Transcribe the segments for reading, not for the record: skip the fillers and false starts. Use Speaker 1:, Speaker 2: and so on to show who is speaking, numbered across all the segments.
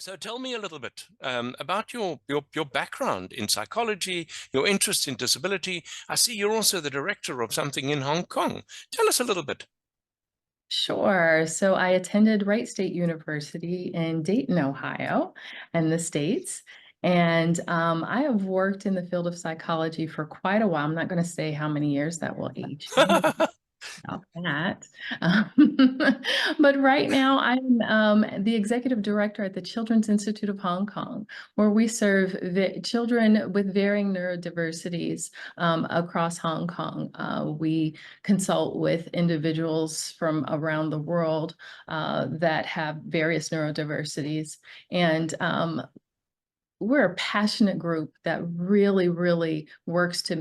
Speaker 1: So tell me a little bit about your background in psychology, your interest in disability. I see you're also the director of something in Hong Kong. Tell us a little bit.
Speaker 2: Sure. So I attended Wright State University in Dayton, Ohio, in the States. And I have worked in the field of psychology for quite a while. I'm not going to say how many years, that will age me about that. Um, but right now, I'm the executive director at the Children's Institute of Hong Kong, where we serve children with varying neurodiversities across Hong Kong. We consult with individuals from around the world that have various neurodiversities. And we're a passionate group that really, really works to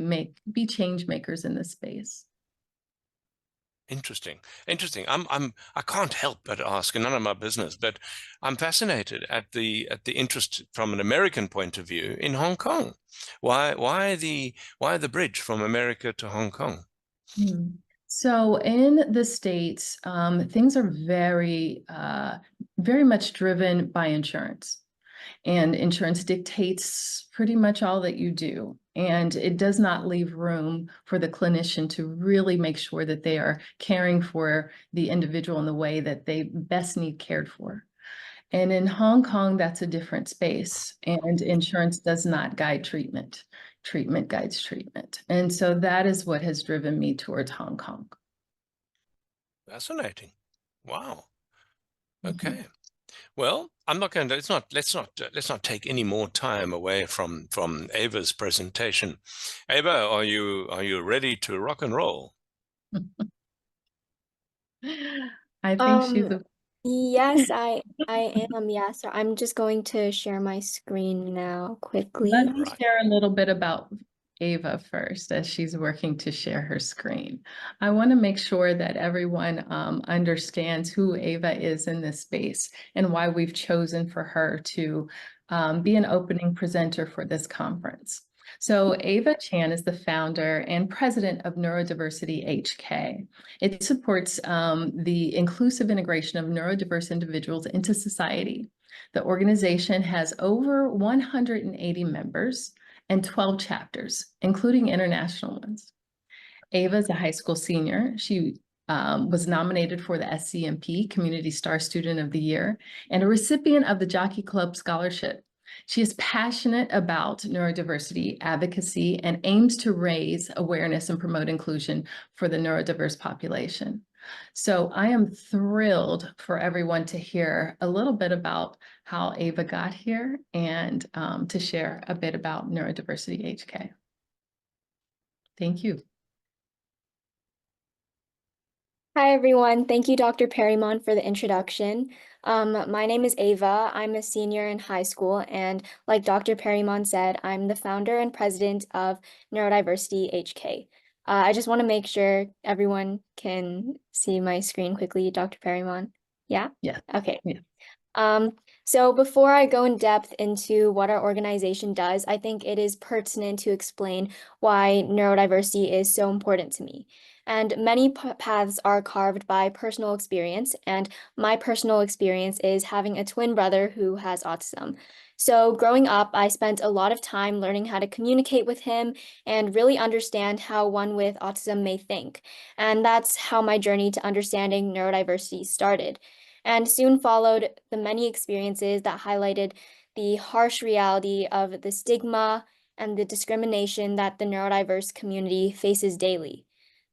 Speaker 2: be change makers in this space.
Speaker 1: Interesting. Interesting. I can't help but ask, and none of my business, but I'm fascinated at the interest from an American point of view in Hong Kong. Why the bridge from America to Hong Kong?
Speaker 2: Hmm. So in the States, things are very much driven by insurance. And insurance dictates pretty much all that you do. And it does not leave room for the clinician to really make sure that they are caring for the individual in the way that they best need cared for. And in Hong Kong, that's a different space. And insurance does not guide treatment. Treatment guides treatment. And so that is what has driven me towards Hong Kong.
Speaker 1: Fascinating. Wow.
Speaker 2: Mhm.
Speaker 1: Okay. Well, I'm not going to. Let's not take any more time away from Ava's presentation. Ava, are you ready to rock and roll?
Speaker 2: I think she's
Speaker 3: Um,
Speaker 2: a
Speaker 3: yes, I am. Yeah, so I'm just going to share my screen now
Speaker 2: Let
Speaker 3: quickly.
Speaker 2: me
Speaker 1: Right.
Speaker 2: share a little bit about Ava first as she's working to share her screen. I want to make sure that everyone understands who Ava is in this space and why we've chosen for her to be an opening presenter for this conference. So Ava Chan is the founder and president of Neurodiversity HK. It supports the inclusive integration of neurodiverse individuals into society. The organization has over 180 members and 12 chapters, including international ones. Ava is a high school senior. She was nominated for the SCMP Community Star Student of the Year and a recipient of the Jockey Club Scholarship. She is passionate about neurodiversity advocacy and aims to raise awareness and promote inclusion for the neurodiverse population. So I am thrilled for everyone to hear a little bit about how Ava got here and to share a bit about Neurodiversity HK. Thank you.
Speaker 3: Hi, everyone. Thank you, Dr. Perrymon, for the introduction. My name is Ava. I'm a senior in high school, and like Dr. Perrymon said, I'm the founder and president of Neurodiversity HK. I just want to make sure everyone can see my screen quickly, Dr. Perrymon. Yeah?
Speaker 2: Yeah.
Speaker 3: Okay.
Speaker 2: Yeah.
Speaker 3: So before I go in depth into what our organization does, I think it is pertinent to explain why neurodiversity is so important to me. And many paths are carved by personal experience, and my personal experience is having a twin brother who has autism. So growing up, I spent a lot of time learning how to communicate with him and really understand how one with autism may think. And that's how my journey to understanding neurodiversity started, and soon followed the many experiences that highlighted the harsh reality of the stigma and the discrimination that the neurodiverse community faces daily.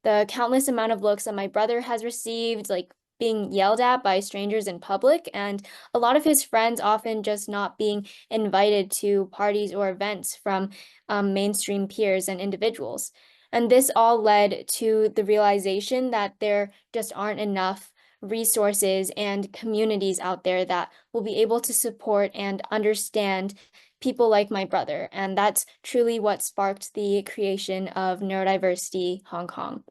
Speaker 3: The countless amount of looks that my brother has received, like being yelled at by strangers in public, and a lot of his friends often just not being invited to parties or events from mainstream peers and individuals. And this all led to the realization that there just aren't enough resources and communities out there that will be able to support and understand people like my brother. And that's truly what sparked the creation of Neurodiversity Hong Kong.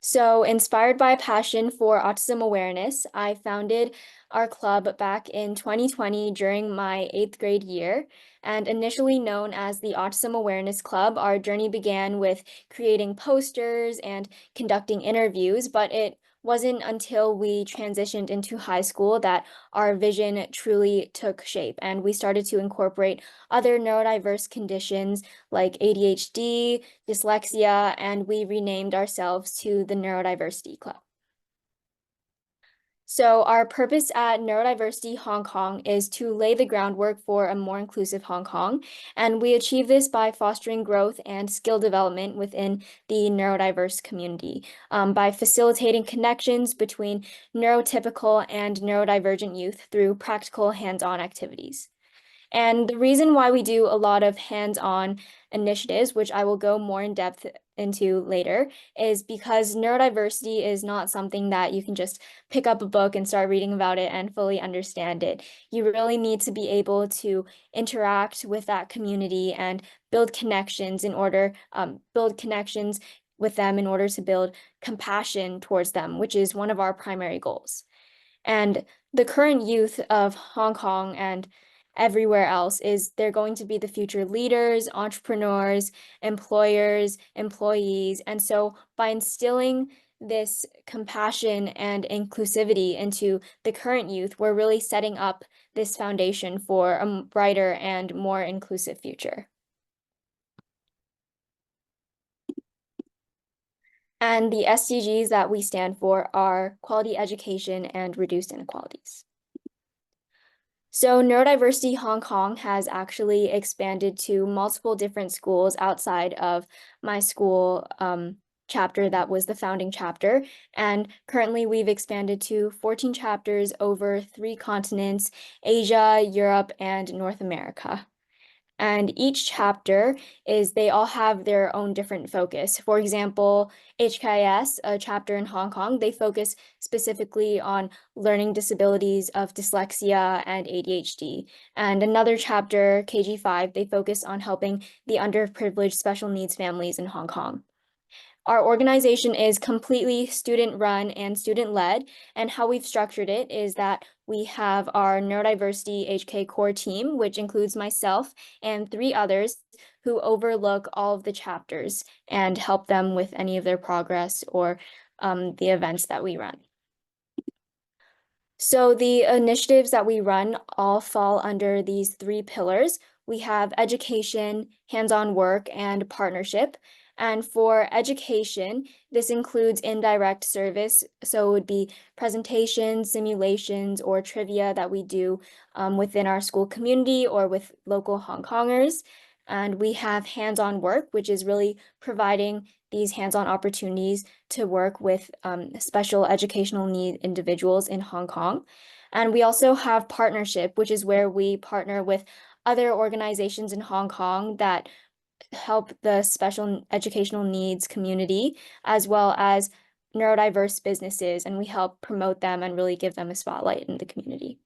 Speaker 3: So, inspired by a passion for autism awareness, I founded our club back in 2020 during my 8th grade year. And initially known as the Autism Awareness Club, our journey began with creating posters and conducting interviews, but it wasn't until we transitioned into high school that our vision truly took shape, and we started to incorporate other neurodiverse conditions like ADHD, dyslexia, and we renamed ourselves to the Neurodiversity Club. So our purpose at Neurodiversity Hong Kong is to lay the groundwork for a more inclusive Hong Kong, and we achieve this by fostering growth and skill development within the neurodiverse community, by facilitating connections between neurotypical and neurodivergent youth through practical hands-on activities. And the reason why we do a lot of hands-on initiatives, which I will go more in depth into later, is because neurodiversity is not something that you can just pick up a book and start reading about it and fully understand it. You really need to be able to interact with that community and build connections with them in order to build compassion towards them, which is one of our primary goals. And the current youth of Hong Kong and everywhere else is they're going to be the future leaders, entrepreneurs, employers, employees. And so by instilling this compassion and inclusivity into the current youth, we're really setting up this foundation for a brighter and more inclusive future. And the SDGs that we stand for are quality education and reduced inequalities. So Neurodiversity Hong Kong has actually expanded to multiple different schools outside of my school chapter that was the founding chapter. And currently we've expanded to 14 chapters over 3 continents, Asia, Europe, and North America. And each chapter they all have their own different focus. For example, HKIS, a chapter in Hong Kong, they focus specifically on learning disabilities of dyslexia and ADHD. And another chapter, KG5, they focus on helping the underprivileged special needs families in Hong Kong. Our organization is completely student-run and student-led, and how we've structured it is that we have our neurodiversity HK core team, which includes myself and 3 others who overlook all of the chapters and help them with any of their progress or the events that we run. So the initiatives that we run all fall under these 3 pillars. We have education, hands-on work, and partnership. And for education, this includes indirect service. So it would be presentations, simulations, or trivia that we do within our school community or with local Hong Kongers. And we have hands-on work, which is really providing these hands-on opportunities to work with special educational need individuals in Hong Kong. And we also have partnership, which is where we partner with other organizations in Hong Kong that help the special educational needs community, as well as neurodiverse businesses, and we help promote them and really give them a spotlight in the community.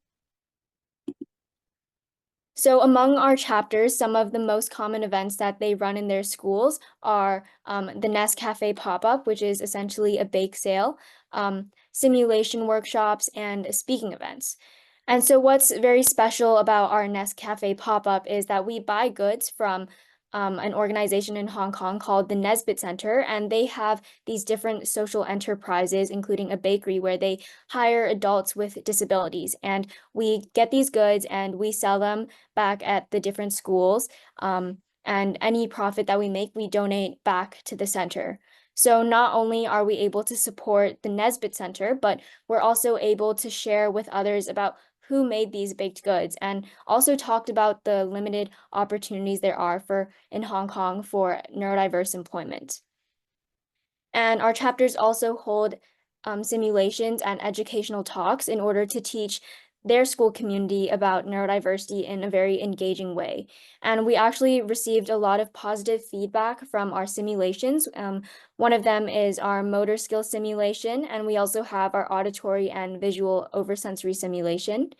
Speaker 3: So among our chapters, some of the most common events that they run in their schools are the Nest Cafe pop-up, which is essentially a bake sale, simulation workshops, and speaking events. And so what's very special about our Nest Cafe pop-up is that we buy goods from an organization in Hong Kong called the Nesbitt Center, and they have these different social enterprises, including a bakery where they hire adults with disabilities. And we get these goods and we sell them back at the different schools. And any profit that we make, we donate back to the center. So not only are we able to support the Nesbitt Center, but we're also able to share with others about who made these baked goods, and also talked about the limited opportunities there are in Hong Kong for neurodiverse employment. And our chapters also hold simulations and educational talks in order to teach their school community about neurodiversity in a very engaging way. And we actually received a lot of positive feedback from our simulations. One of them is our motor skill simulation, and we also have our auditory and visual oversensory simulation.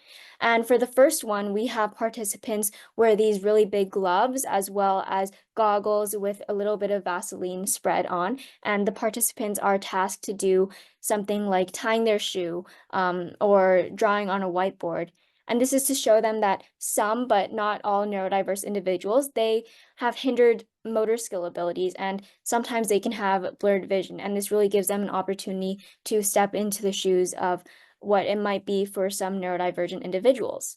Speaker 3: And for the first one, we have participants wear these really big gloves as well as goggles with a little bit of Vaseline spread on. And the participants are tasked to do something like tying their shoe or drawing on a whiteboard. And this is to show them that some, but not all neurodiverse individuals, they have hindered motor skill abilities, and sometimes they can have blurred vision, and this really gives them an opportunity to step into the shoes of what it might be for some neurodivergent individuals.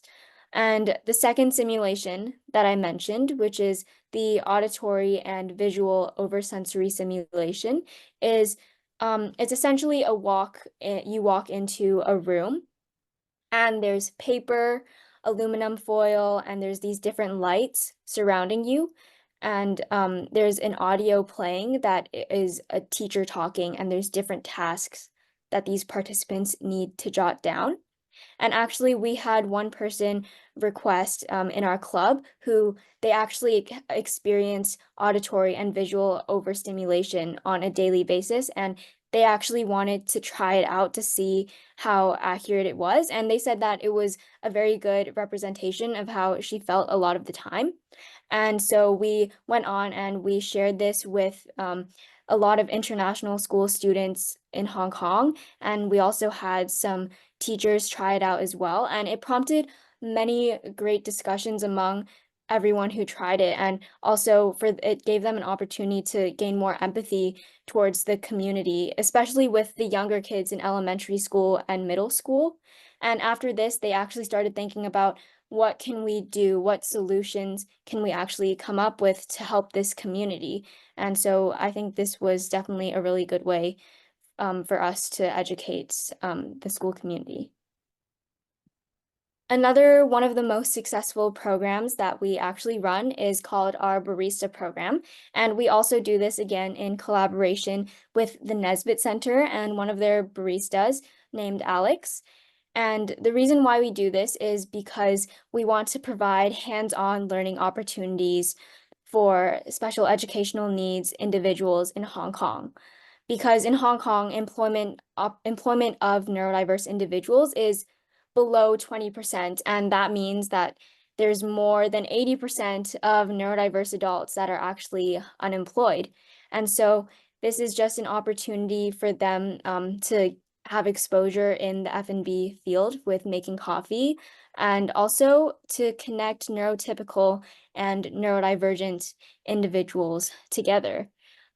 Speaker 3: And the second simulation that I mentioned, which is the auditory and visual oversensory simulation, is it's essentially a walk. You walk into a room, and there's paper, aluminum foil, and there's these different lights surrounding you. And there's an audio playing that is a teacher talking, and there's different tasks that these participants need to jot down. And actually, we had one person request in our club who they actually experience auditory and visual overstimulation on a daily basis. And they actually wanted to try it out to see how accurate it was. And they said that it was a very good representation of how she felt a lot of the time. And so we went on and we shared this with a lot of international school students in Hong Kong. And we also had some teachers try it out as well. And it prompted many great discussions among everyone who tried it. And also it gave them an opportunity to gain more empathy towards the community, especially with the younger kids in elementary school and middle school. And after this, they actually started thinking about what can we do? What solutions can we actually come up with to help this community? And so I think this was definitely a really good way for us to educate the school community. Another one of the most successful programs that we actually run is called our barista program. And we also do this again in collaboration with the Nesbitt Center and one of their baristas named Alex. And the reason why we do this is because we want to provide hands-on learning opportunities for special educational needs individuals in Hong Kong. Because in Hong Kong, employment of neurodiverse individuals is below 20%, and that means that there's more than 80% of neurodiverse adults that are actually unemployed. And so this is just an opportunity for them to have exposure in the F&B field with making coffee, and also to connect neurotypical and neurodivergent individuals together.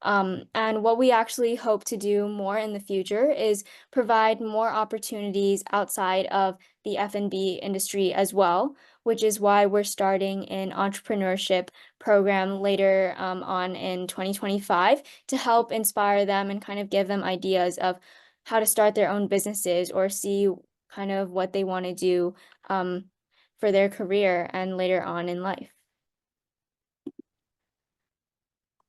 Speaker 3: And what we actually hope to do more in the future is provide more opportunities outside of the F&B industry as well, which is why we're starting an entrepreneurship program later on in 2025 to help inspire them and kind of give them ideas of how to start their own businesses or see kind of what they want to do for their career and later on in life.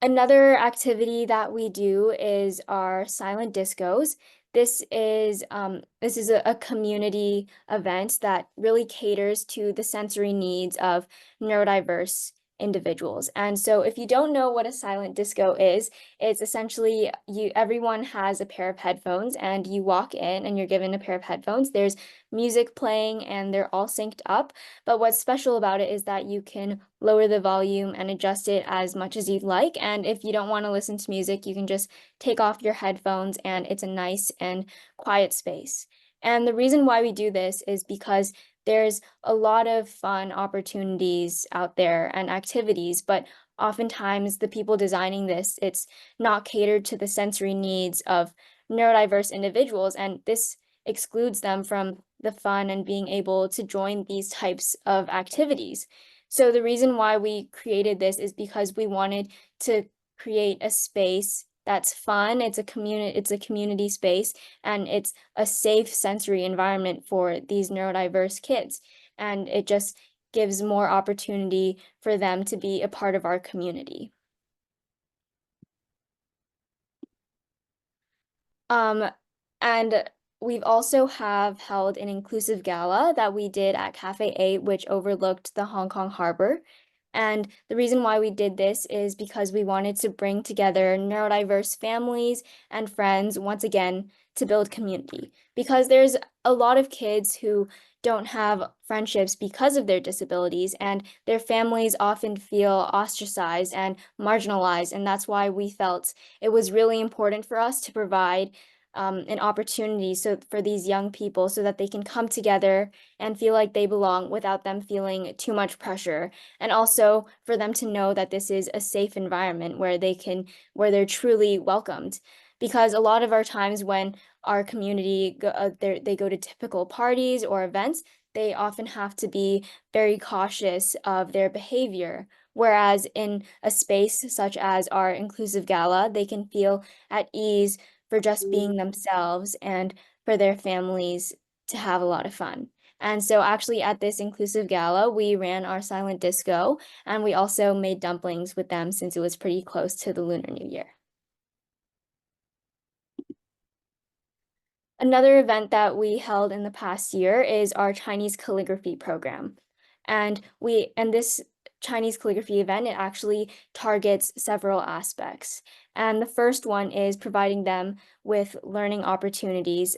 Speaker 3: Another activity that we do is our silent discos. This is a community event that really caters to the sensory needs of neurodiverse individuals. And so if you don't know what a silent disco is, it's essentially everyone has a pair of headphones and you walk in and you're given a pair of headphones. There's music playing and they're all synced up. But what's special about it is that you can lower the volume and adjust it as much as you'd like. And if you don't want to listen to music, you can just take off your headphones and it's a nice and quiet space. And the reason why we do this is because there's a lot of fun opportunities out there and activities, but oftentimes the people designing this, it's not catered to the sensory needs of neurodiverse individuals, and this excludes them from the fun and being able to join these types of activities. So the reason why we created this is because we wanted to create a space that's fun. It's a community space, and it's a safe sensory environment for these neurodiverse kids. And it just gives more opportunity for them to be a part of our community. And we've also held an inclusive gala that we did at Cafe 8, which overlooked the Hong Kong harbor. And the reason why we did this is because we wanted to bring together neurodiverse families and friends once again to build community. Because there's a lot of kids who don't have friendships because of their disabilities, and their families often feel ostracized and marginalized. And that's why we felt it was really important for us to provide an opportunity for these young people so that they can come together and feel like they belong without them feeling too much pressure. And also for them to know that this is a safe environment where they're truly welcomed. Because a lot of our times when our community they go to typical parties or events, they often have to be very cautious of their behavior. Whereas in a space such as our inclusive gala, they can feel at ease for just being themselves and for their families to have a lot of fun. And so actually at this inclusive gala, we ran our silent disco, and we also made dumplings with them since it was pretty close to the Lunar New Year. Another event that we held in the past year is our Chinese calligraphy program. And this Chinese calligraphy event, it actually targets several aspects. And the first one is providing them with learning opportunities,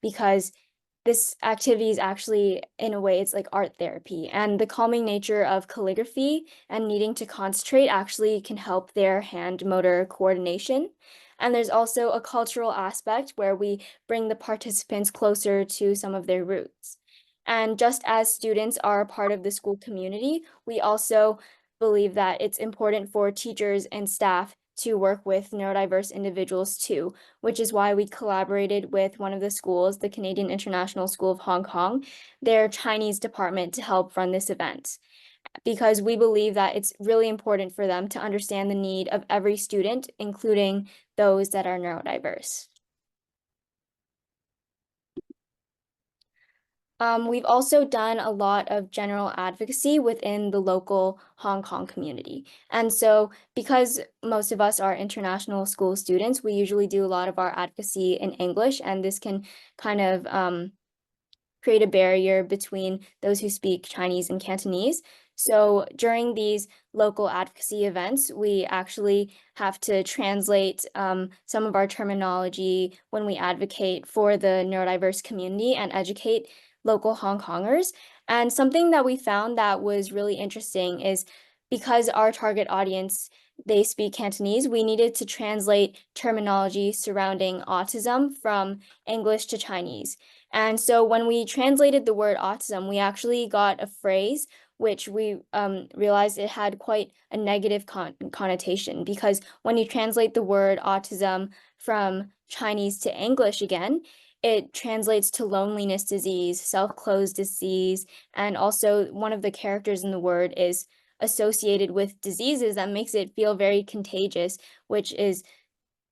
Speaker 3: because this activity is actually, in a way, it's like art therapy. And the calming nature of calligraphy and needing to concentrate actually can help their hand motor coordination. And there's also a cultural aspect where we bring the participants closer to some of their roots. And just as students are a part of the school community, we also believe that it's important for teachers and staff to work with neurodiverse individuals too, which is why we collaborated with one of the schools, the Canadian International School of Hong Kong, their Chinese department, to help run this event. Because we believe that it's really important for them to understand the need of every student, including those that are neurodiverse. We've also done a lot of general advocacy within the local Hong Kong community. And so because most of us are international school students, we usually do a lot of our advocacy in English, and this can kind of create a barrier between those who speak Chinese and Cantonese. So during these local advocacy events, we actually have to translate some of our terminology when we advocate for the neurodiverse community and educate local Hong Kongers. And something that we found that was really interesting is because our target audience, they speak Cantonese, we needed to translate terminology surrounding autism from English to Chinese. And so when we translated the word autism, we actually got a phrase which we realized it had quite a negative connotation, because when you translate the word autism from Chinese to English again, it translates to loneliness disease, self-closed disease, and also one of the characters in the word is associated with diseases that makes it feel very contagious, which is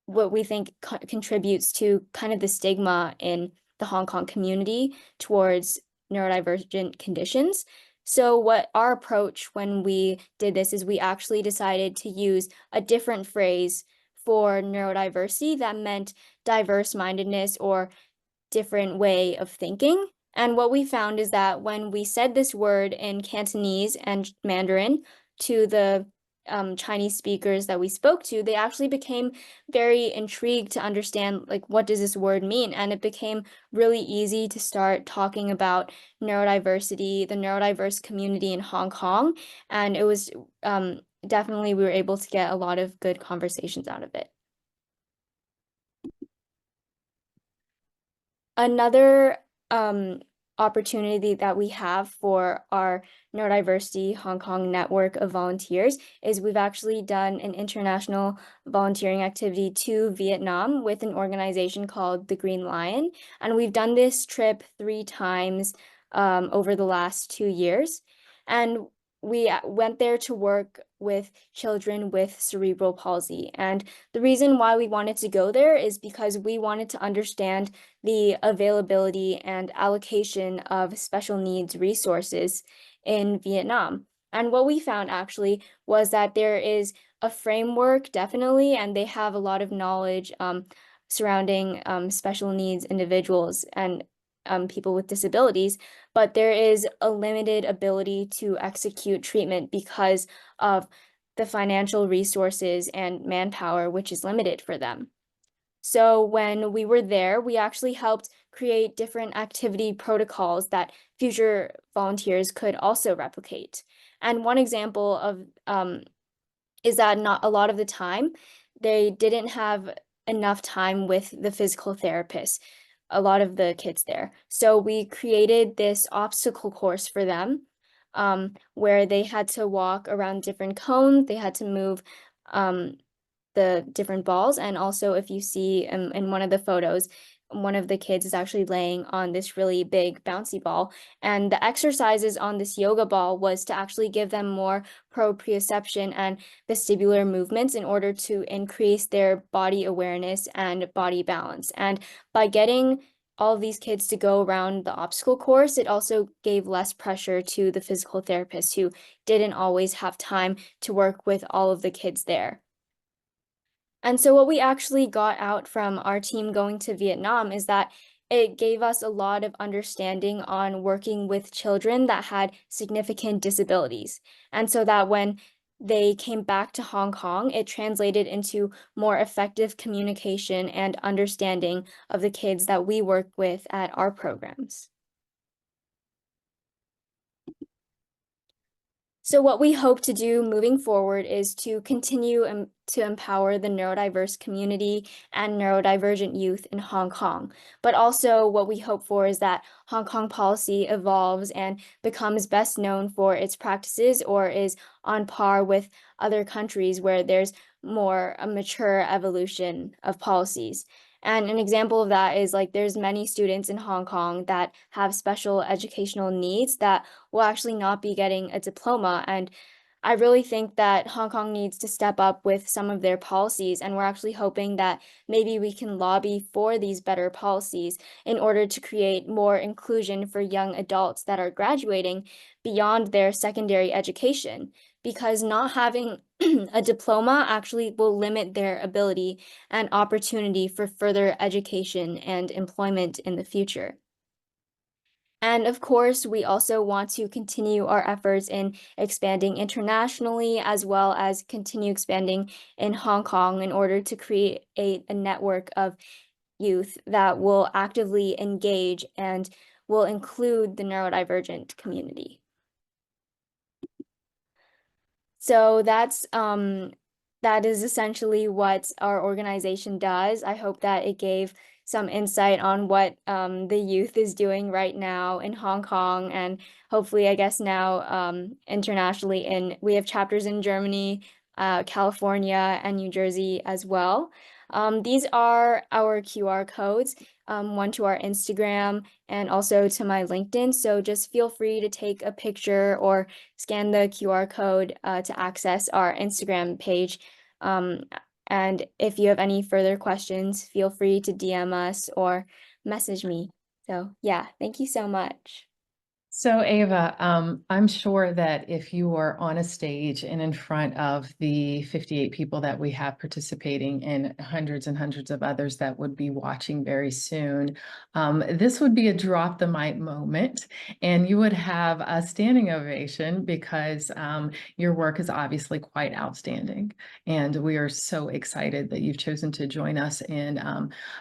Speaker 3: what we think contributes to kind of the stigma in the Hong Kong community towards neurodivergent conditions. So what our approach when we did this is we actually decided to use a different phrase for neurodiversity that meant diverse-mindedness or different way of thinking. And what we found is that when we said this word in Cantonese and Mandarin to the Chinese speakers that we spoke to, they actually became very intrigued to understand, like, what does this word mean? And it became really easy to start talking about neurodiversity, the neurodiverse community in Hong Kong. And it was definitely, we were able to get a lot of good conversations out of it. Another opportunity that we have for our Neurodiversity Hong Kong network of volunteers is we've actually done an international volunteering activity to Vietnam with an organization called the Green Lion. And we've done this trip 3 times over the last 2 years. And we went there to work with children with cerebral palsy. And the reason why we wanted to go there is because we wanted to understand the availability and allocation of special needs resources in Vietnam. And what we found actually was that there is a framework, definitely, and they have a lot of knowledge surrounding special needs individuals and people with disabilities, but there is a limited ability to execute treatment because of the financial resources and manpower, which is limited for them. So when we were there, we actually helped create different activity protocols that future volunteers could also replicate. And one example of is that not a lot of the time, they didn't have enough time with the physical therapist, a lot of the kids there. So we created this obstacle course for them, where they had to walk around different cones, they had to move the different balls. And also, if you see in one of the photos, one of the kids is actually laying on this really big bouncy ball. And the exercises on this yoga ball was to actually give them more proprioception and vestibular movements in order to increase their body awareness and body balance. And by getting all of these kids to go around the obstacle course, it also gave less pressure to the physical therapist who didn't always have time to work with all of the kids there. And so what we actually got out from our team going to Vietnam is that it gave us a lot of understanding on working with children that had significant disabilities. And so that when they came back to Hong Kong, it translated into more effective communication and understanding of the kids that we work with at our programs. So what we hope to do moving forward is to continue to empower the neurodiverse community and neurodivergent youth in Hong Kong. But also what we hope for is that Hong Kong policy evolves and becomes best known for its practices or is on par with other countries where there's more a mature evolution of policies. And an example of that is like there's many students in Hong Kong that have special educational needs that will actually not be getting a diploma. And I really think that Hong Kong needs to step up with some of their policies. And we're actually hoping that maybe we can lobby for these better policies in order to create more inclusion for young adults that are graduating beyond their secondary education. Because not having a diploma actually will limit their ability and opportunity for further education and employment in the future. And of course, we also want to continue our efforts in expanding internationally, as well as continue expanding in Hong Kong in order to create a network of youth that will actively engage and will include the neurodivergent community. So that is essentially what our organization does. I hope that it gave some insight on what the youth is doing right now in Hong Kong, and hopefully, I guess now internationally. We have chapters in Germany, California, and New Jersey as well. These are our QR codes, one to our Instagram and also to my LinkedIn. So just feel free to take a picture or scan the QR code to access our Instagram page. And if you have any further questions, feel free to DM us or message me. So yeah, thank you so much.
Speaker 2: So Ava, I'm sure that if you were on a stage and in front of the 58 people that we have participating and hundreds and hundreds of others that would be watching very soon, this would be a drop the mic moment, and you would have a standing ovation because your work is obviously quite outstanding. And we are so excited that you've chosen to join us and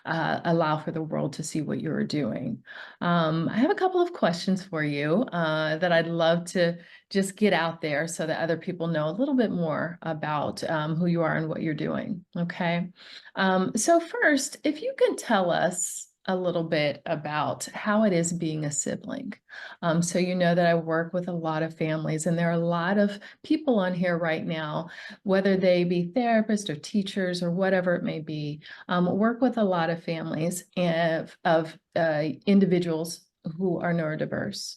Speaker 2: allow for the world to see what you're doing. I have a couple of questions for you that I'd love to just get out there so that other people know a little bit more about who you are and what you're doing. Okay. So first, if you can tell us a little bit about how it is being a sibling. So you know that I work with a lot of families, and there are a lot of people on here right now, whether they be therapists or teachers or whatever it may be, work with a lot of families of individuals who are neurodiverse.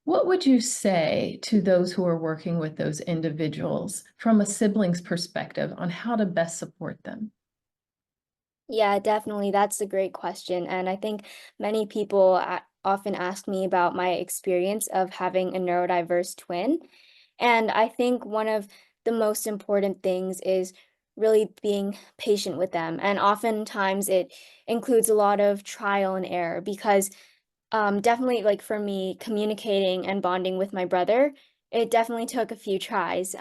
Speaker 2: What would you say to those who are working with those individuals from a sibling's perspective on how to best support them?
Speaker 3: Yeah, definitely. That's a great question. And I think many people often ask me about my experience of having a neurodiverse twin. And I think one of the most important things is really being patient with them. And oftentimes it includes a lot of trial and error because definitely like for me, communicating and bonding with my brother, it definitely took a few tries.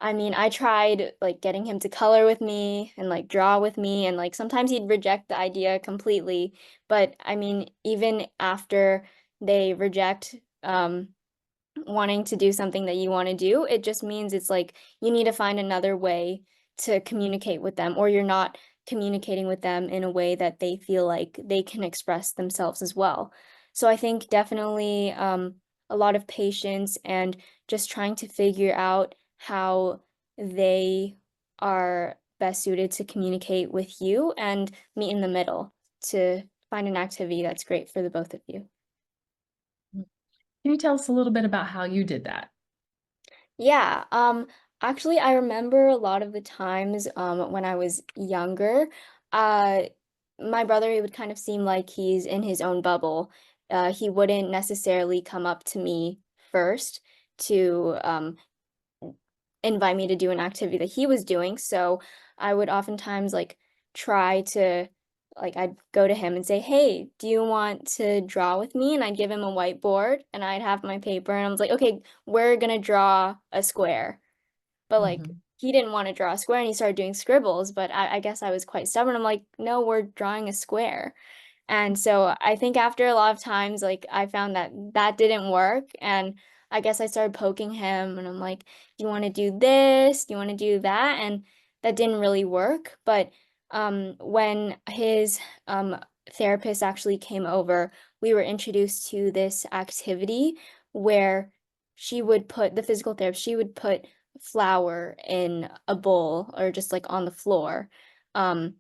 Speaker 3: I mean, I tried like getting him to color with me and like draw with me, and like sometimes he'd reject the idea completely. But I mean, even after they reject wanting to do something that you want to do, it just means it's like you need to find another way to communicate with them, or you're not communicating with them in a way that they feel like they can express themselves as well. So I think definitely a lot of patience and just trying to figure out how they are best suited to communicate with you and meet in the middle to find an activity that's great for the both of you.
Speaker 2: Can you tell us a little bit about how you did that?
Speaker 3: Yeah, actually, I remember a lot of the times when I was younger, uh, my brother, it would kind of seem like he's in his own bubble. He wouldn't necessarily come up to me first to invite me to do an activity that he was doing. So I would oftentimes like try to I'd go to him and say, "Hey, do you want to draw with me?" And I'd give him a whiteboard and I'd have my paper and I was like, "Okay, we're gonna draw a square." But like
Speaker 2: Mhm.
Speaker 3: he didn't want to draw a square and he started doing scribbles, but I guess I was quite stubborn. I'm like, "No, we're drawing a square." And so I think after a lot of times, like I found that that didn't work. And I guess I started poking him and I'm like, do you want to do this? Do you want to do that? And that didn't really work. But when his therapist actually came over, we were introduced to this activity where the physical therapist, she would put flour in a bowl or just like on the floor. Um,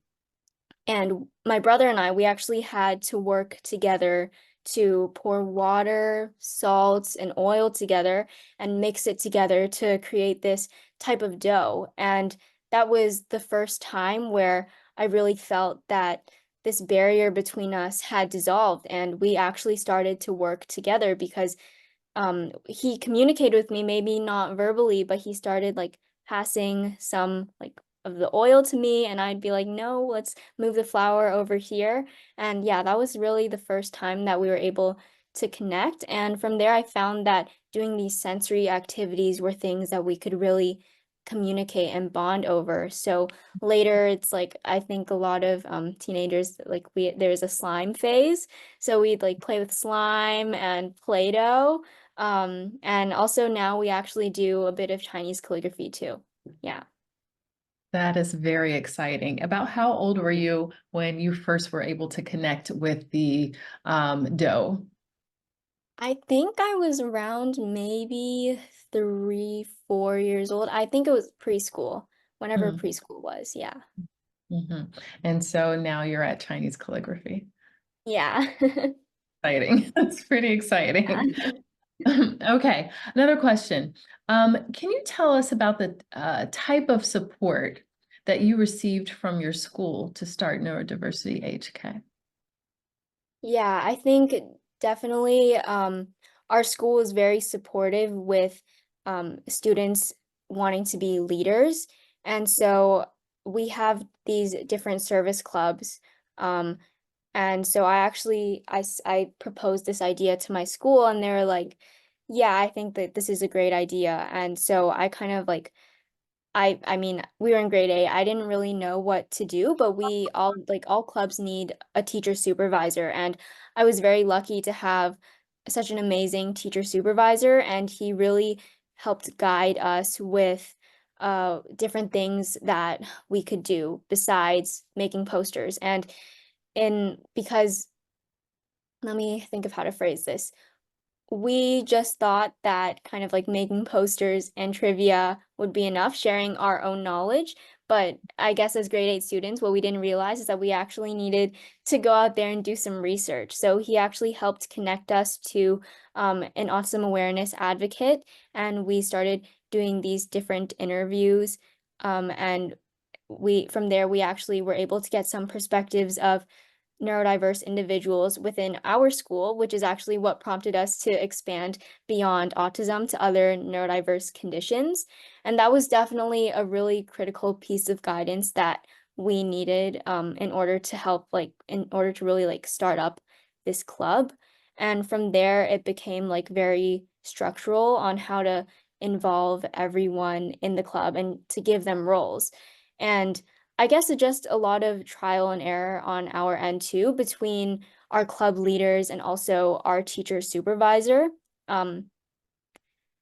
Speaker 3: and my brother and I, we actually had to work together to pour water, salt, and oil together and mix it together to create this type of dough. And that was the first time where I really felt that this barrier between us had dissolved and we actually started to work together because he communicated with me, maybe not verbally, but he started like passing some like of the oil to me and I'd be like, "No, let's move the flour over here." And yeah, that was really the first time that we were able to connect. And from there I found that doing these sensory activities were things that we could really communicate and bond over. So later it's like I think a lot of teenagers like there's a slime phase. So we'd like play with slime and Play-Doh. And also now we actually do a bit of Chinese calligraphy too. Yeah.
Speaker 2: That is very exciting. About how old were you when you first were able to connect with the dough?
Speaker 3: I think I was around maybe 3, 4 years old. I think it was preschool, whenever
Speaker 2: Mm,
Speaker 3: preschool was. Yeah.
Speaker 2: mhm. And so now you're at Chinese calligraphy.
Speaker 3: Yeah.
Speaker 2: Exciting. That's pretty
Speaker 3: Yeah.
Speaker 2: exciting. Okay, another question. Can you tell us about the type of support that you received from your school to start Neurodiversity HK?
Speaker 3: Yeah, I think definitely our school is very supportive with students wanting to be leaders. And so we have these different service clubs. Um, and so I proposed this idea to my school and they were like, yeah, I think that this is a great idea. And so I kind of like I mean, we were in grade 8. I didn't really know what to do, but we all like all clubs need a teacher supervisor and I was very lucky to have such an amazing teacher supervisor and he really helped guide us with different things that we could do besides making posters. And in because let me think of how to phrase this. We just thought that kind of like making posters and trivia would be enough, sharing our own knowledge. But I guess as grade 8 students, what we didn't realize is that we actually needed to go out there and do some research. So he actually helped connect us to an autism awareness advocate, and we started doing these different interviews. And from there, we actually were able to get some perspectives of neurodiverse individuals within our school, which is actually what prompted us to expand beyond autism to other neurodiverse conditions. And that was definitely a really critical piece of guidance that we needed in order to help, in order to really like start up this club. And from there, it became like very structural on how to involve everyone in the club and to give them roles. And I guess it's just a lot of trial and error on our end too, between our club leaders and also our teacher supervisor. Um,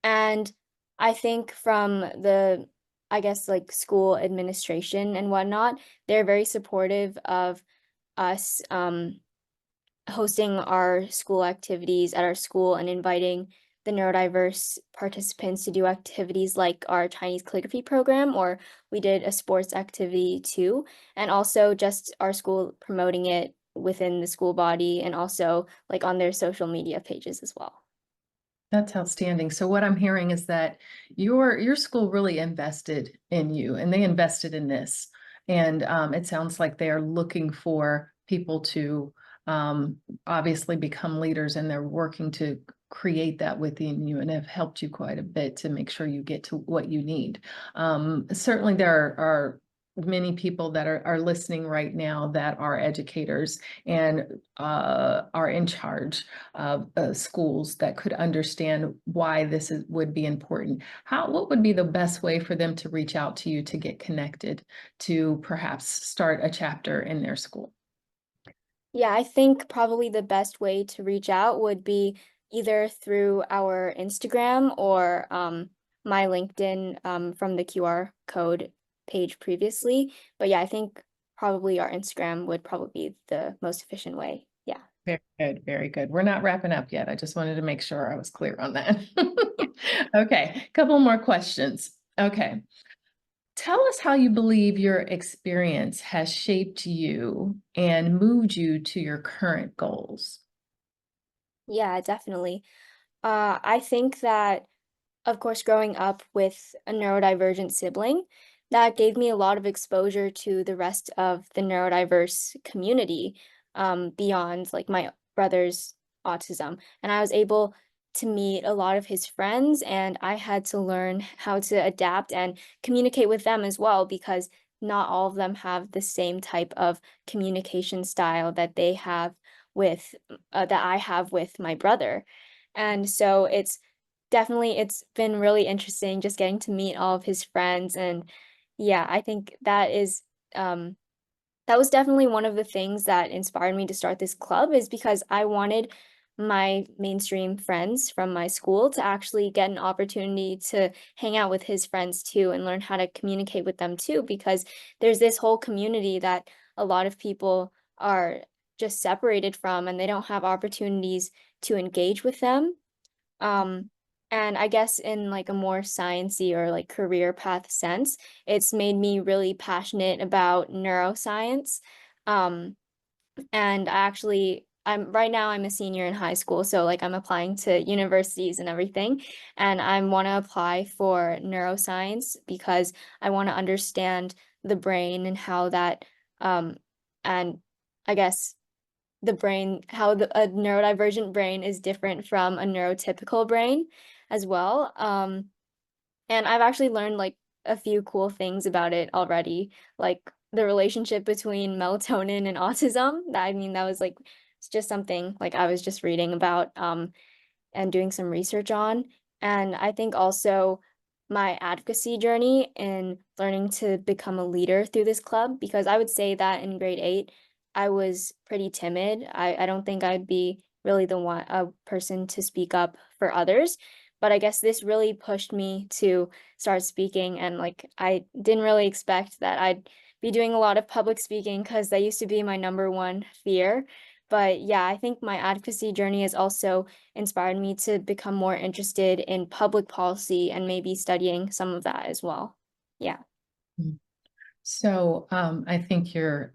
Speaker 3: and I think from the I guess, like school administration and whatnot. They're very supportive of us hosting our school activities at our school and inviting the neurodiverse participants to do activities like our Chinese calligraphy program, or we did a sports activity too, and also just our school promoting it within the school body and also like on their social media pages as well.
Speaker 2: That's outstanding. So what I'm hearing is that your school really invested in you, and they invested in this. And it sounds like they are looking for people to obviously become leaders, and they're working to create that within you, and have helped you quite a bit to make sure you get to what you need. Certainly there are many people that are listening right now that are educators and are in charge of schools that could understand why this would be important. What would be the best way for them to reach out to you to get connected to perhaps start a chapter in their school?
Speaker 3: Yeah, I think probably the best way to reach out would be either through our Instagram or my LinkedIn from the QR code page previously. But yeah, I think probably our Instagram would probably be the most efficient way. Yeah.
Speaker 2: Very good, very good. We're not wrapping up yet. I just wanted to make sure I was clear on that. Okay, a couple more questions. Okay. Tell us how you believe your experience has shaped you and moved you to your current goals.
Speaker 3: Yeah, definitely. I think that, of course, growing up with a neurodivergent sibling, that gave me a lot of exposure to the rest of the neurodiverse community, beyond like my brother's autism. And I was able to meet a lot of his friends, and I had to learn how to adapt and communicate with them as well, because not all of them have the same type of communication style that they have with that I have with my brother. And so it's been really interesting just getting to meet all of his friends. And yeah, I think um that was definitely one of the things that inspired me to start this club, is because I wanted my mainstream friends from my school to actually get an opportunity to hang out with his friends too and learn how to communicate with them too, because there's this whole community that a lot of people are just separated from, and they don't have opportunities to engage with them. Um, and I guess in like a more sciencey or like career path sense, it's made me really passionate about neuroscience. Um, and I'm right now I'm a senior in high school, so like I'm applying to universities and everything, and I want to apply for neuroscience because I want to understand the brain and how that and I guess how a neurodivergent brain is different from a neurotypical brain as well. And I've actually learned like a few cool things about it already, like the relationship between melatonin and autism. I mean, that was like it's just something like I was just reading about and doing some research on. And I think also my advocacy journey in learning to become a leader through this club, because I would say that in grade 8, I was pretty timid. I don't think I'd be really a person to speak up for others. But I guess this really pushed me to start speaking. And like, I didn't really expect that I'd be doing a lot of public speaking, because that used to be my number one fear. But yeah, I think my advocacy journey has also inspired me to become more interested in public policy and maybe studying some of that as well. Yeah.
Speaker 2: So I think you're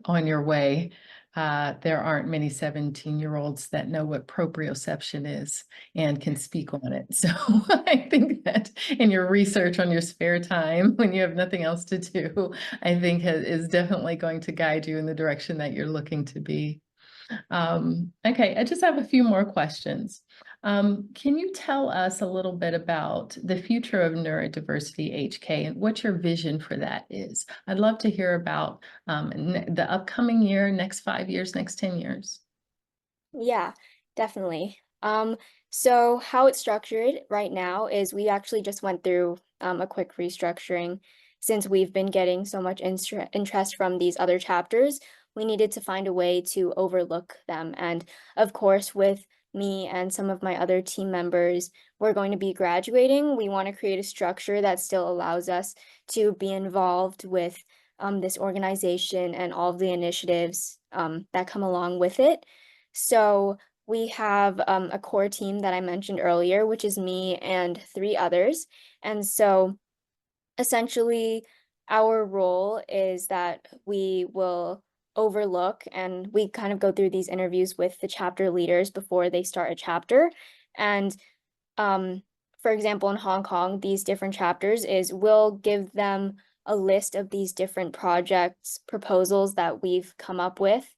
Speaker 2: on your way. There aren't many 17-year-olds that know what proprioception is and can speak on it. So I think that in your research on your spare time, when you have nothing else to do, I think is definitely going to guide you in the direction that you're looking to be. Okay, I just have a few more questions. Can you tell us a little bit about the future of neurodiversity HK and what your vision for that is? I'd love to hear about the upcoming year, next 5 years, next 10 years.
Speaker 3: Yeah, definitely. So how it's structured right now is we actually just went through a quick restructuring. Since we've been getting so much interest from these other chapters, we needed to find a way to overlook them. And of course, with me and some of my other team members, we're going to be graduating, we want to create a structure that still allows us to be involved with this organization and all of the initiatives that come along with it. So we have a core team that I mentioned earlier, which is me and 3 others. And so essentially, our role is that we will overlook, and we kind of go through these interviews with the chapter leaders before they start a chapter. And for example, in Hong Kong, these different chapters is we'll give them a list of these different projects, proposals that we've come up with,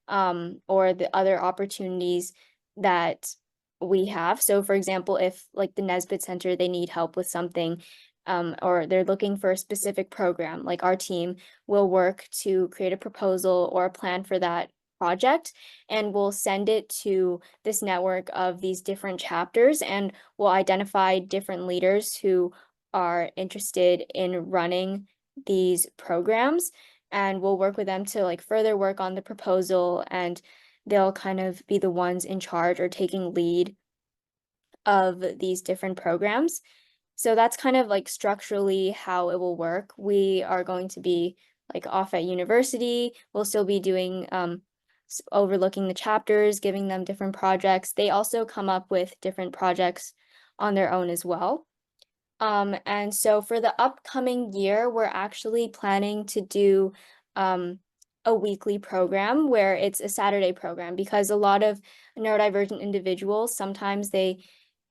Speaker 3: or the other opportunities that we have. So for example, if like the Nesbitt Center, they need help with something, or they're looking for a specific program, like our team will work to create a proposal or a plan for that project, and we'll send it to this network of these different chapters, and we'll identify different leaders who are interested in running these programs, and we'll work with them to like further work on the proposal, and they'll kind of be the ones in charge or taking lead of these different programs. So that's kind of like structurally how it will work. We are going to be like off at university. We'll still be doing overlooking the chapters, giving them different projects. They also come up with different projects on their own as well. And so for the upcoming year, we're actually planning to do a weekly program where it's a Saturday program, because a lot of neurodivergent individuals, sometimes there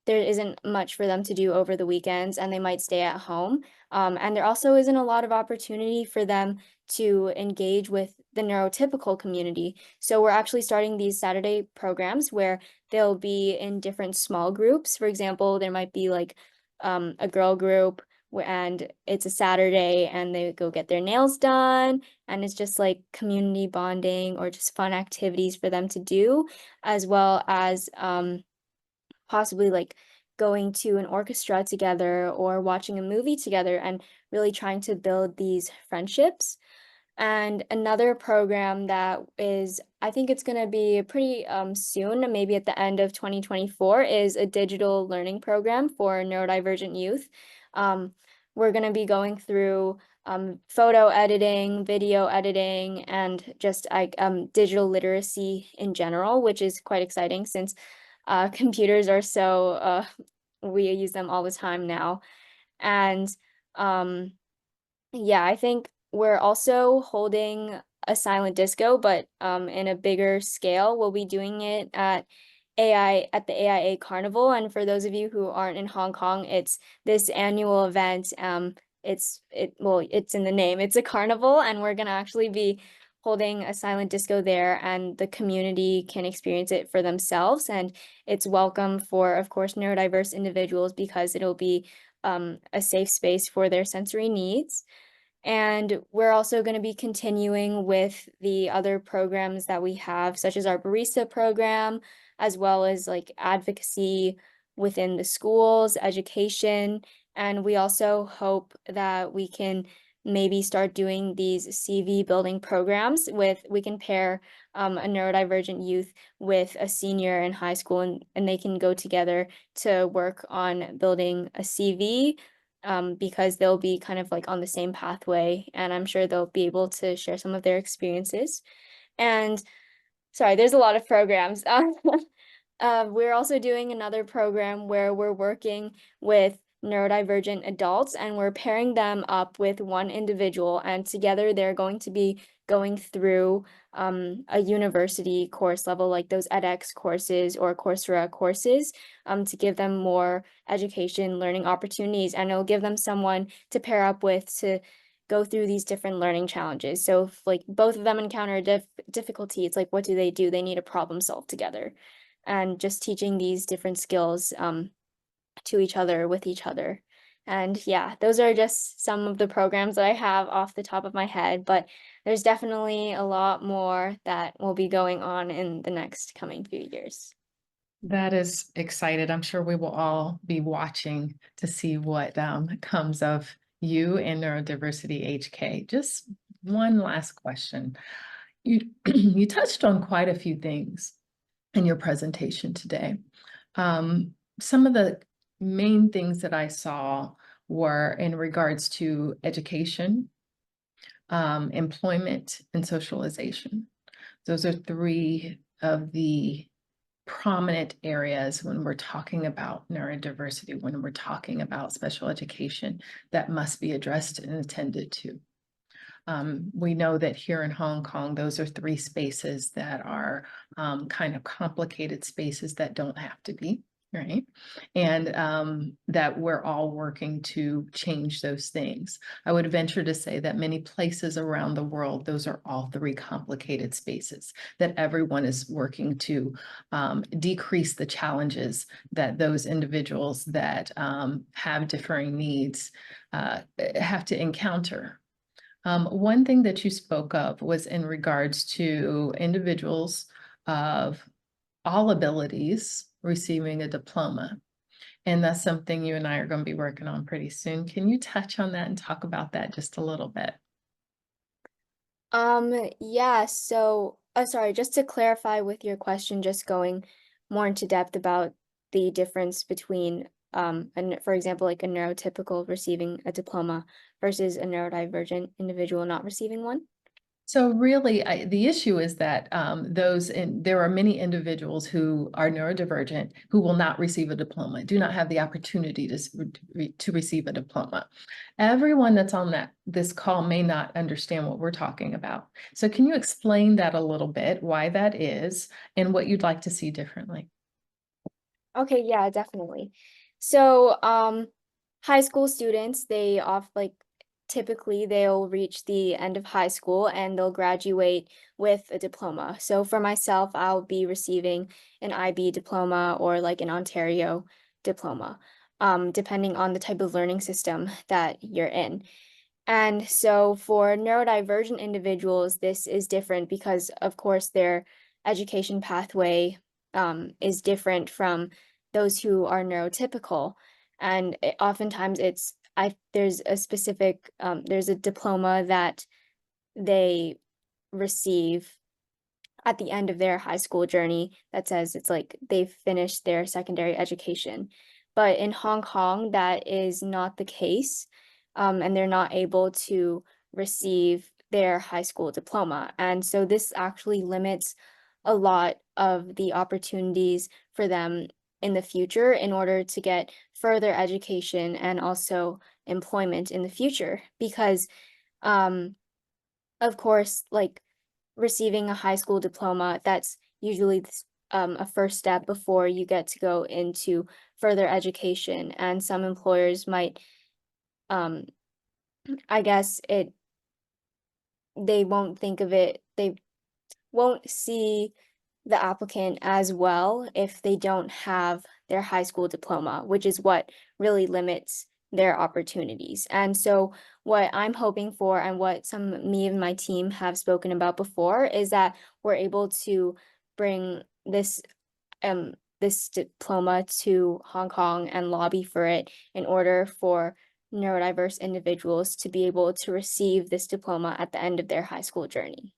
Speaker 3: isn't much for them to do over the weekends and they might stay at home. And there also isn't a lot of opportunity for them to engage with the neurotypical community. So we're actually starting these Saturday programs where they'll be in different small groups. For example, there might be like a girl group and it's a Saturday and they go get their nails done, and it's just like community bonding or just fun activities for them to do, as well as possibly like going to an orchestra together or watching a movie together and really trying to build these friendships. And another program that is, I think it's going to be pretty soon, maybe at the end of 2024, is a digital learning program for neurodivergent youth. We're going to be going through photo editing, video editing, and just digital literacy in general, which is quite exciting since computers are so, we use them all the time now. And yeah, I think we're also holding a silent disco, but in a bigger scale. We'll be doing it at the AIA Carnival. And for those of you who aren't in Hong Kong, it's this annual event. It's in the name. It's a carnival, and we're gonna actually be holding a silent disco there, and the community can experience it for themselves. And it's welcome for, of course, neurodiverse individuals, because it'll be a safe space for their sensory needs. And we're also going to be continuing with the other programs that we have, such as our barista program, as well as like advocacy within the schools, education. And we also hope that we can maybe start doing these CV building programs we can pair a neurodivergent youth with a senior in high school, and they can go together to work on building a CV, because they'll be kind of like on the same pathway, and I'm sure they'll be able to share some of their experiences. And sorry, there's a lot of programs. We're also doing another program where we're working with neurodivergent adults, and we're pairing them up with one individual, and together they're going to be going through a university course level, like those edX courses or Coursera courses, to give them more education, learning opportunities, and it'll give them someone to pair up with to go through these different learning challenges. So if like both of them encounter difficulty, it's like, what do? They need a problem solve together, and just teaching these different skills to each other, with each other. And yeah, those are just some of the programs that I have off the top of my head, but there's definitely a lot more that will be going on in the next coming few years.
Speaker 2: That is excited. I'm sure we will all be watching to see what comes of you and Neurodiversity HK. Just one last question. You touched on quite a few things, in your presentation today. Some of the main things that I saw were in regards to education, employment, and socialization. Those are three of the prominent areas when we're talking about neurodiversity, when we're talking about special education that must be addressed and attended to. We know that here in Hong Kong, those are three spaces that are kind of complicated spaces that don't have to be, right? And that we're all working to change those things. I would venture to say that many places around the world, those are all three complicated spaces that everyone is working to decrease the challenges that those individuals that have differing needs have to encounter. One thing that you spoke of was in regards to individuals of all abilities receiving a diploma. And that's something you and I are going to be working on pretty soon. Can you touch on that and talk about that just a little bit?
Speaker 3: Yeah, so sorry, just to clarify with your question, just going more into depth about the difference between for example, like a neurotypical receiving a diploma versus a neurodivergent individual not receiving one.
Speaker 2: So really, the issue is that there are many individuals who are neurodivergent who will not receive a diploma, do not have the opportunity to receive a diploma. Everyone that's on this call may not understand what we're talking about. So can you explain that a little bit, why that is, and what you'd like to see differently?
Speaker 3: Okay, yeah, definitely. So, high school students, typically they'll reach the end of high school and they'll graduate with a diploma. So for myself, I'll be receiving an IB diploma or like an Ontario diploma, depending on the type of learning system that you're in. And so for neurodivergent individuals, this is different because, of course, their education pathway is different from those who are neurotypical. And oftentimes there's a diploma that they receive at the end of their high school journey that says it's like they've finished their secondary education. But in Hong Kong, that is not the case, and they're not able to receive their high school diploma. And so this actually limits a lot of the opportunities for them in the future in order to get further education and also employment in the future. Because, of course, like receiving a high school diploma, that's usually a first step before you get to go into further education. And some employers might, I guess they won't think of it, they won't see the applicant as well if they don't have their high school diploma, which is what really limits their opportunities. And so what I'm hoping for and what me and my team have spoken about before is that we're able to bring this diploma to Hong Kong and lobby for it in order for neurodiverse individuals to be able to receive this diploma at the end of their high school journey.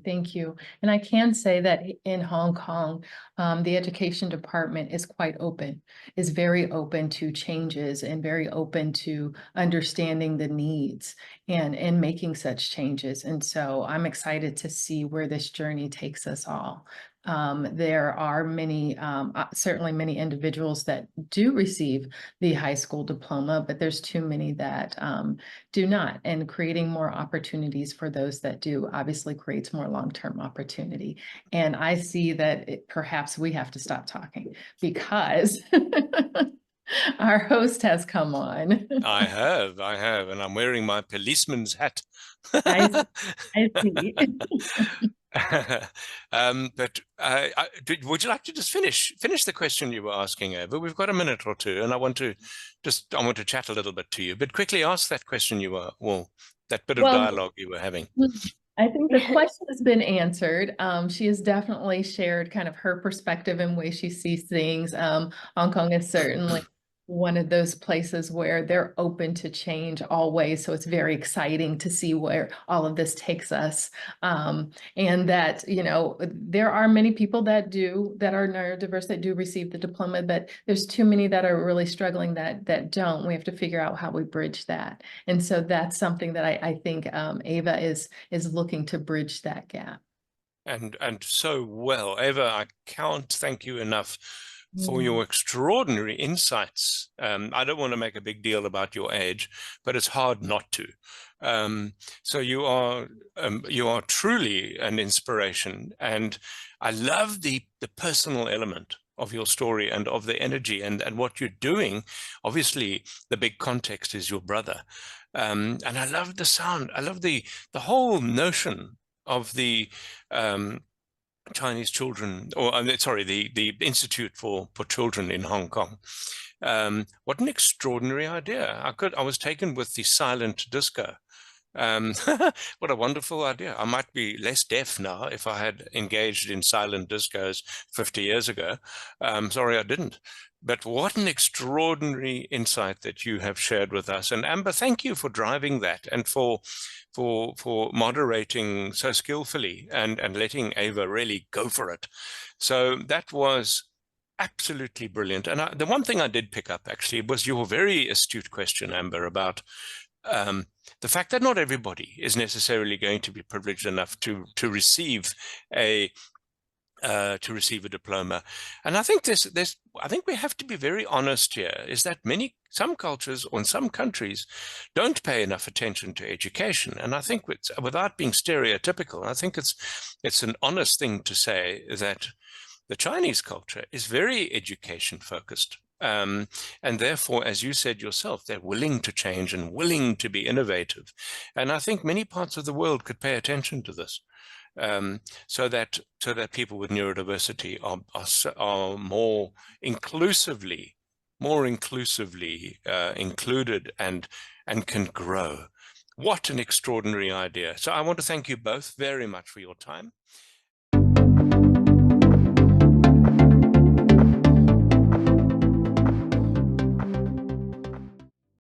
Speaker 2: Thank you. And I can say that in Hong Kong, the education department is quite open, is very open to changes and very open to understanding the needs and making such changes. And so I'm excited to see where this journey takes us all. There are certainly many individuals that do receive the high school diploma, but there's too many that do not. And creating more opportunities for those that do obviously creates more long-term opportunity. And I see that perhaps we have to stop talking because our host has come on.
Speaker 1: I have, and I'm wearing my policeman's hat.
Speaker 2: I see.
Speaker 1: But would you like to just finish the question you were asking, Ava? We've got a minute or two, and I want to chat a little bit to you. But quickly ask that question that bit of dialogue you were having.
Speaker 2: I think the question has been answered. She has definitely shared kind of her perspective and way she sees things. Hong Kong is certainly one of those places where they're open to change always. So it's very exciting to see where all of this takes us. And that, you know, there are many people that are neurodiverse that do receive the diploma, but there's too many that are really struggling that don't. We have to figure out how we bridge that. And so that's something that I think Ava is looking to bridge that gap.
Speaker 1: And so well, Ava, I can't thank you enough for your extraordinary insights. I don't want to make a big deal about your age, but it's hard not to. So you are truly an inspiration, and I love the personal element of your story and of the energy and what you're doing. Obviously, the big context is your brother, and I love the sound. I love the whole notion of the Chinese children, or sorry, the Institute for Children in Hong Kong. What an extraordinary idea! I was taken with the silent disco. What a wonderful idea. I might be less deaf now if I had engaged in silent discos 50 years ago. Sorry, I didn't. But what an extraordinary insight that you have shared with us. And Amber, thank you for driving that and for moderating so skillfully and letting Ava really go for it. So that was absolutely brilliant. And the one thing I did pick up actually was your very astute question, Amber, about the fact that not everybody is necessarily going to be privileged enough to receive a diploma. And I think I think we have to be very honest here, is that some cultures or in some countries don't pay enough attention to education. And I think without being stereotypical, I think it's an honest thing to say that the Chinese culture is very education focused. And therefore, as you said yourself, they're willing to change and willing to be innovative. And I think many parts of the world could pay attention to this. So that people with neurodiversity are more inclusively included and can grow. What an extraordinary idea! So I want to thank you both very much for your time.